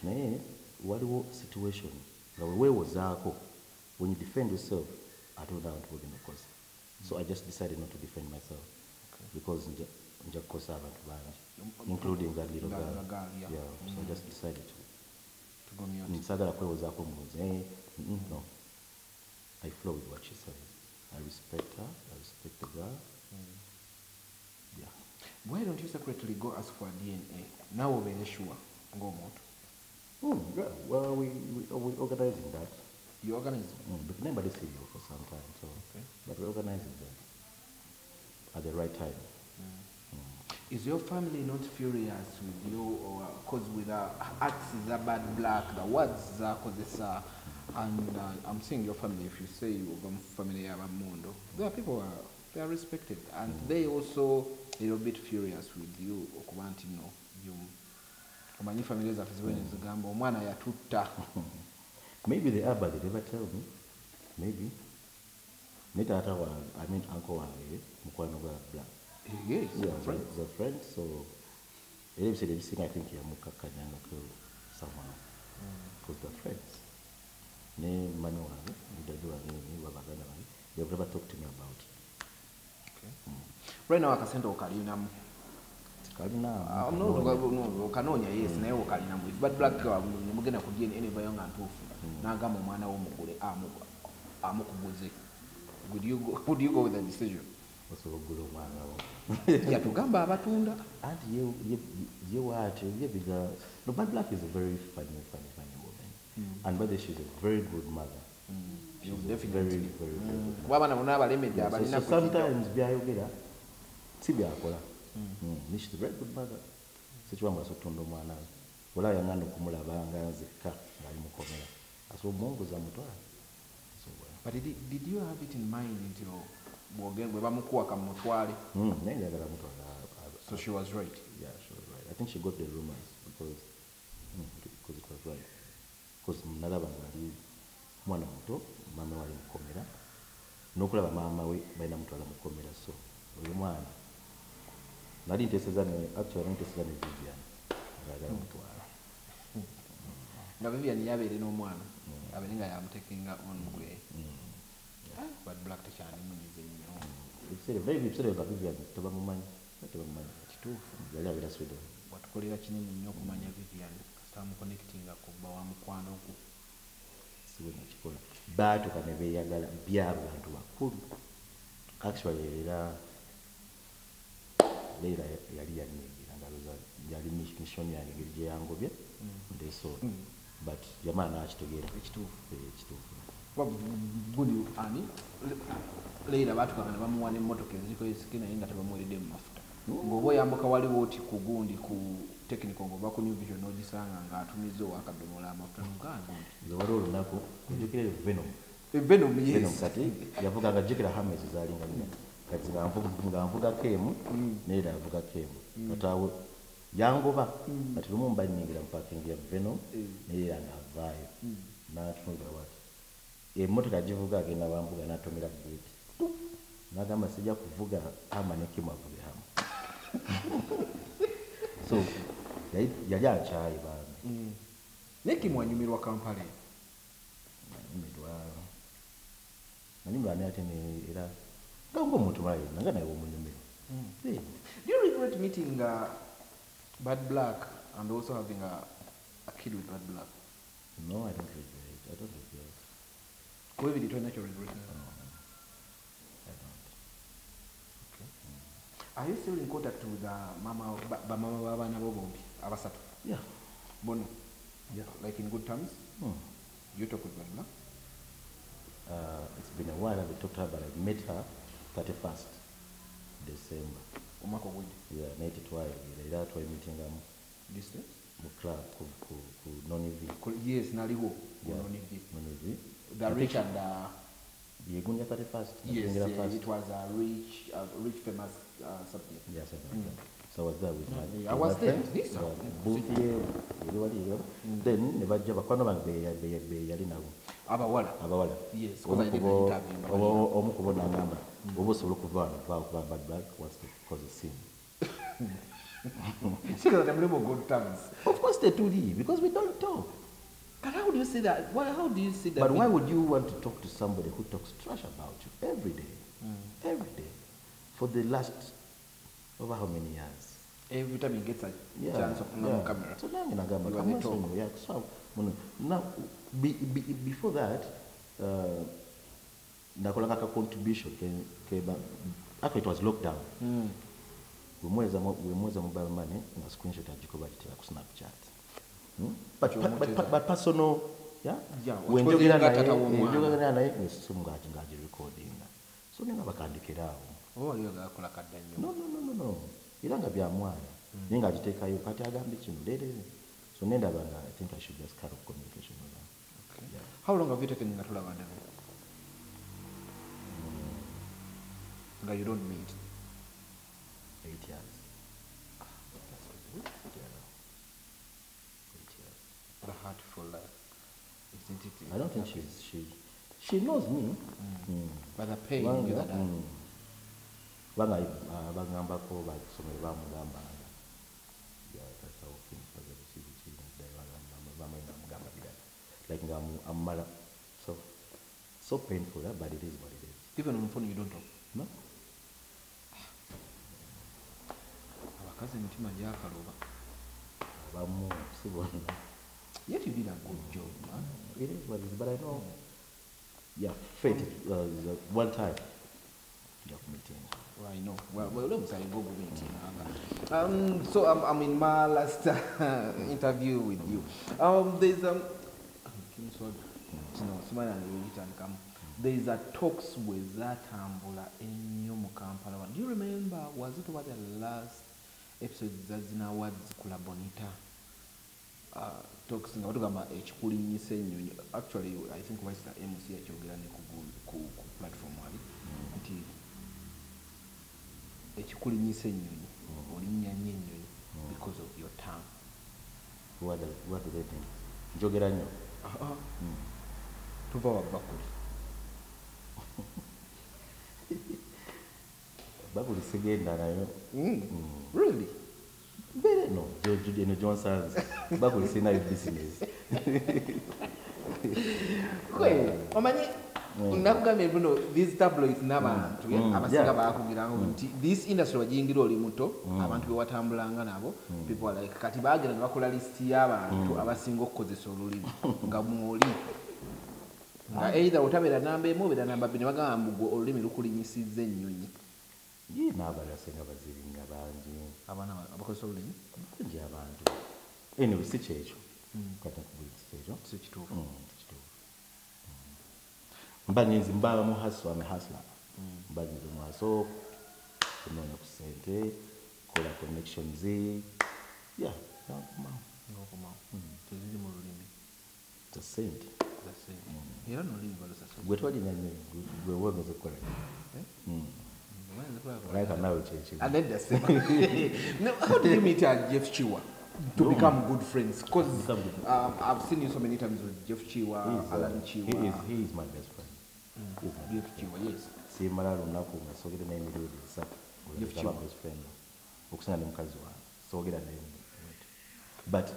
naye waliwo situation nga weweewozaako when you defend yourself I don't know what in the course so I just decided not to defend myself because nja kukosa abantu bangi including that little girl. Yeah. So I just decided to go mute. Nsagala kwewozaako muze no. I flow with what she says. I respect her. I respect the girl. Yeah. Why don't you secretly go ask for a DNA? Now we're very sure. Go mode. Yeah. Well, we organizing that. You organizing? But nobody see you for some time, so. Okay. But we're organizing that at the right time. Is your family not furious with you, or because with the acts is a bad black, the words are cause and I'm saying your family, if you say you're family of Mundo, there are people they are respected, and they also a little bit furious with you, okubanti no you omanyi family zaffe ziwene zigamba omwana yatutta. Maybe they are, but they never tell me. Maybe. Taata wange, I mean uncle wange, mukwano gwa black. Yes, yeah, they're friends, so they said everything I think yamukakanyanga to someone because they're friends. Ne mano wange, mudadu wange, ni wabaganda wange, they've never talked to me about it. Okay. Right now akasente okalinamu. Kalina. No, kanonya yes, naye okalinamu. If bad black mugenda ku DNA anyway nga ntuufu. N'agamba omwana w'omugule amukuguze. Would you go with the decision? Yatugamba abatunda. And you what? No, bad black is a very funny woman. And by the way, she's a very good mother. She's definitely very good. So sometimes byayogera si byakola. She's a very good mother. Sichwanga so Tunda Mwana. Wala yangana okumulabanga nzekka ngali mukomera. Aso Mungu za mutwala. But did you have it in mind until bamukuwaka mutwale? So she was right. Yeah, she was right. I think she got the rumors because it was right. Because nalaba ngali mwana muto mama wali mukomera n'okulaba mama we balina mutwala mukomera so oyo mwana nali ntesezane Vivian ngagala mutwala nga Vivian yabeere n'omwana abeere nga yamutekinga on gwe. But black tekyani munyize nnyo. Ebisere nga Vivian tebamumanyi kituufu yali abeera Sweden. Watukolera kinene nnyo okumanya Vivian kasita muconnectinga kubba wa mukwano gwo. Siwe nakikola baatuka ne beeyagala by'abantu bakulu. Actually Leila yali yanyigira ngaloza yali mission yange ngeri gye yangobye ndeso but jamaa n'akitegeera ekituufu. Gundi ani Leila batukana bamuwa n'emmotoka eziriko esikina naye nga tebamuweredde mu mafuta. Ng'oba oyambuka waliwo oti ku gundi ku technical ng'oba ku New Vision n'ogisanga ng'atumiza akadomola amafuta n'uganda. Nze waliwo olunaku njukira Venom yes. Kati yavuga nga jjukira Hames zaalinga nnyo. Kati nga nvugako emu Leila avugako emu. Kati awo yangoba kati lumu mba nnyingira mu parking ya Venom Leila ng'avaayo n'atunulira wati emmotoka givuga agenda Wambuga n'atomera gate n'agamba sijja kuvuga Hama ne Kim avuge Hama. So yali akyayi bambi. Ne Kim wanyumirwa Kampala. Nanyumirwa ne ate era nga omuntu mulayi nga naye omunyumira. Do you regret meeting Bad Black and also having a kid with Bad Black? No, I don't regret. I don't regret. Who did you natural regret? I don't. Okay. Are you still in contact with Mama Babana Bobombi Abasatu? Yeah. Bono? Yeah. Like in good terms? You talk with Bad Black? It's been a while we talked to her, but I met her 31st December. Yeah, night twice. Era twa meeting Distance? Mu club ku Nonivi. Yes, naliwo. Nonivi. The rich and Yegunya 31st. Yes, it was a rich famous subject. Yes, so I was there with my I was there. Then ne bajja bakwano bange be yali nabo. Abawala. Yes, omu kubona ngamba obo solo kuvana va Bad Black what's the cause of sin. Because I'm living good terms. Of course they do, because we don't talk. But how do you say that? How do you say that? But why would you want to talk to somebody who talks trash about you every day? Every day. For the last, over how many years? Every time he gets a chance of on camera. So now now, before that, nakolanga contribution. After it was lockdown. We mweza mobile money na screenshot ajikoba kitera ku Snapchat. But personal, yeah. When you get naye ngaji recording. So ninga bakandikirawo. Yakola kadda nnyo. No. Era nga bya mwana. Ninga agiteekayo kati agambe kino leero. So nenda banga I think I should just cut off communication with them. Okay. Yeah. How long have you taken nga tulabanda? Nga you don't meet. 8 years. That's good. Yeah. 8 years. The heartful life. Isn't it? I don't think she knows me. But the pain you that banga bagambako basomera bamugamba that's how things are going to see like amala so painful, but it is what it is. Even on the phone you don't talk? No. Abakazi mutima gyakaloba. Bamu sibona. Yet you did a good job, man. It is what it is, but I know. Yeah, fate is one time. Just meeting. Well, I know. Well, let me say go meeting. So I'm in my last interview with you. There's a talks with that Ambula in New Kampala. Do you remember? Was it over the last episode Zazina Awards Kula Bonita? Talks about actually, I think was the MC at your platform. Because of your tongue. What do they think? Jogera nyo. Tuva wabakuli. Bakuli sigenda nayo. Really? No, Joe Johnson's bakuli sina business. Kwe, omanyi nakugambye buno these tabloids n'abantu abasinga baakugiranga nti this industry wajingira oli muto abantu be watambulanga nabo people are like kati baagera ne bakola list y'abantu abasinga okukozesa olulimi nga mwoli nga either otabeera namba emu obeera namba bbiri ne bagamba mbu olulimi lukulinyisizza ennyonyi n'abalasenga baziringa bangi abaana abakozesa olulimi bangi abantu anyway si kyekyo kata kubulisa ekyo si kituufu mbanyizi mbaba mu hustle ame hustler mbanyizi mu hustle kunoonya ku ssente kola connections yeah ng'okomawo teziri mu lulimi the sente era n'olulimi balusa gwe twalina nnyo gwe wongeze kukola like nawe kyekyo anedda sema how did you meet Jeff Chiwa? to become good friends? Because I've seen you so many times with Jeff Chiwa, Alan Chiwa. He is my best friend. Jeff Chiwa, yes. See, Malaru Naku, so get the name of Jeff Chiwa best friend. Okusana ne mukazi wa. So get a name. But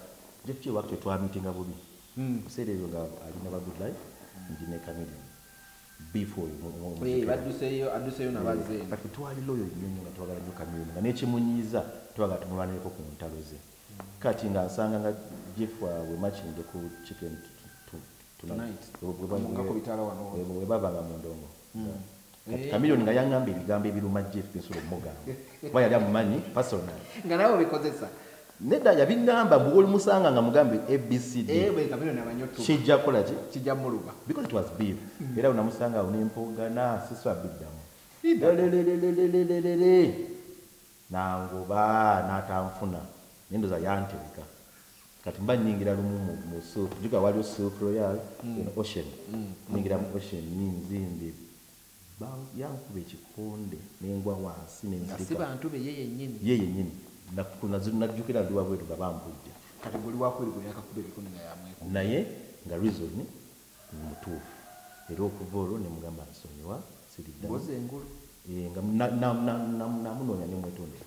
Jeff Chiwa actually to have meeting about me. Said you have never good life. Engineer comedian. Before you. Hey, what do you say? I do say you never say. But we twali loyo nyonyo twagala nyo comedian. Na nekimunyiza twaga tumulwanireko ku ntalo ze. Kati nga asanga nga Jeff we matching ku chicken tonight. Ngako bitala wano. We baba nga mondongo. Kati comedian nga yangambe bigambe biruma Jeff pinsulo moga. Waya ya mumanyi personal. Nga nawe bikozesa. Nedda yabingamba bwoli musanga nga mugambe ABCD. Bwe comedian abanyoto. Kijja kola ki? Kijja muluba. Because it was beef. Era unamusanga unimpogana siswa biddamu. Nangoba natanfuna. Nendo za yantebika. Kati mba nyingira lumu mu soup. Juga wali soup royal in ocean. Nyingira mu ocean ninzindi. Ba yankube kikonde nengwa wansi nenzika. Ngasiba antube yeye nyini. Yeye nyini. Na kuna najukira ndi wabwetu babambujja. Kati goli wako liko yakakube bikoni nga yamweko. Naye nga reason ni mutuufu. Era okuvolo ne mugamba nsonyiwa siridda. Boze engulu. Nga namunoonya ne mwetonde.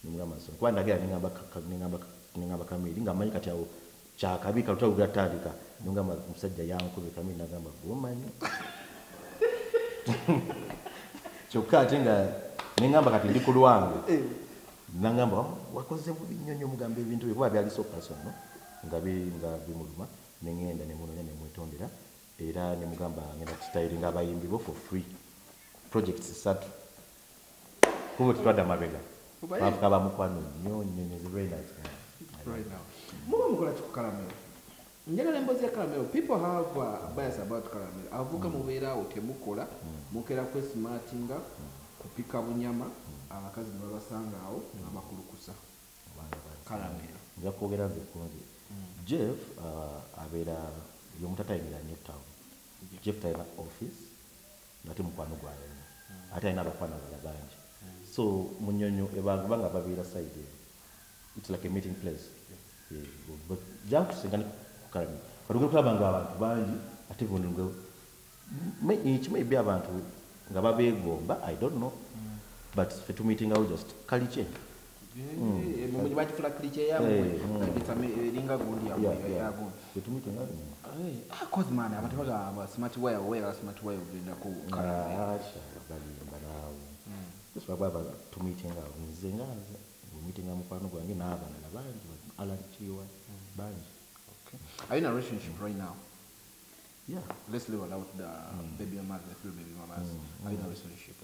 Nimugamba nsonyiwa. Kwa ndagera ningamba kamiri nga manyi kati awo kyakabika lutawulira tandika. Nimugamba musajja yankube kamiri nagamba gomanyi. Kyokka ate nga ningamba kati ndi ku lwange. Nangamba wakoze bubi nyonyo mugambe ebintu bye byali so personal nga bimuluma nengenda ne munonya ne mwetondera era ne mugamba ngenda styling abayimbi bo for free projects satu kubo twada mabega bakaba mukwano nyonyo is very nice right now mukola chikukalamero njagala embozi ya kalamero. People have bias about kalamero. Avuka mubeera otemukola mukera kwe smartinga kupika bunyama abakazi babasanga awo abakulukusa kalamero. Nja kwogera bikunzi Jeff abeera yomutatayigira ne town. Jeff tayina office nate mukwano gwayo ate ayina abakwano bangi so munyonyo ebanga babeera side it's like a meeting place but jangu singani kukalamero kalugo kulabanga abantu bangi ate bonengo maybe abantu nga babegomba I don't know but for to meeting out just kaliche mumunyi bakifula kliche yamwe bitame linga gundi yago to meeting out cause man abantu baga smart way ugenda ku kala bali balawo just baba to meeting out nzengaza meeting amukwano gwange n'abana nabangi alanchiwa bangi. Okay, are you in a relationship right now? Yeah. Let's leave out the baby mamas, the few baby mamas. Are you in a relationship?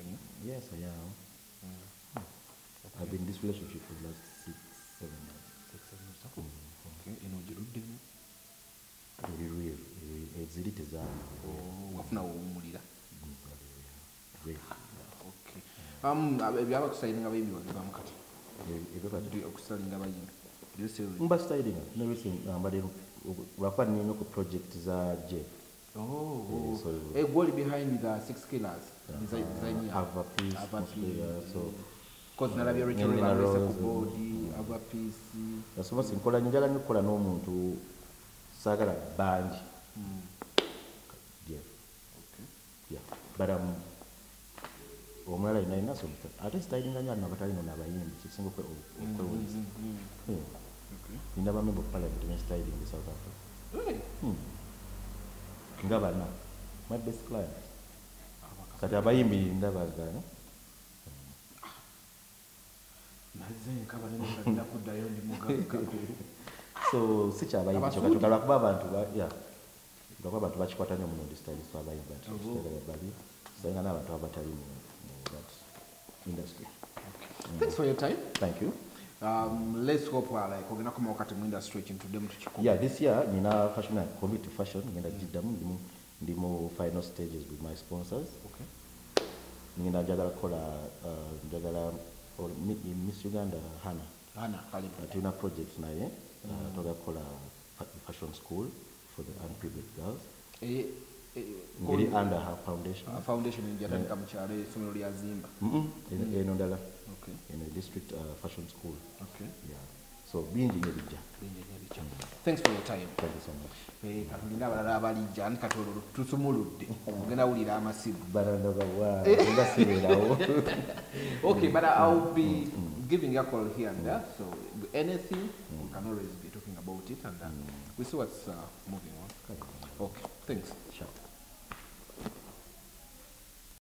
Yes, I am. I've been in this relationship for the last 6-7 years. 6-7 years. Okay. Real. Exilite zangu. Wafuna umulira. Okay. Byaba kusayininga abayimbi bageba mukati. Okusayininga abayimbi. Mba styling. No reason mbade wakwa nino ku project za Jeff. A goal behind the 6 killers. Design have a piece. So because nalabya Richard Rivera ku body have a piece. Nasoma sinkola njala nikola n'omuntu sagala banji. Yeah. Okay. Yeah. But omulala ina so ate styling anya nabatali n'abayimbi kisingo kwe okweweza. Okay. Never member of parliament when styling in South Africa. Really? Ngabana. My best client. Kati abayimbi ndabagana. So sicha abayimbi choka choka kuba abantu yeah. Ndakwa abantu bachikwatanya muno ndi stylist abayimbi but bali sayinga nabantu abatali mu that industry. Okay. Thanks for your time. Thank you. Let's hope like we're gonna come out in industry into them to chikuba. Yeah, this year nina fashion and commit to fashion ngenda jidamu ndimo final stages with my sponsors. Okay. Ngenda jagala kola jagala or Miss Uganda Hana kalibu. Tuna project naye toga kola fashion school for the unprivileged girls. Ngiri under her foundation. Foundation in Japan kamuchale somero lyazimba. Enondala. Okay. In a district fashion school. Okay. Yeah. so bingi nyo bijja. Thanks for your time. Thank you so much. Katulina abalala abalijja ani kati olwo tusumuludde ogenda wulira amasimu. Okay, but I'll be giving you a call here and there, so anything we can always be talking about it, and we see what's moving on. Okay, thanks. Sure.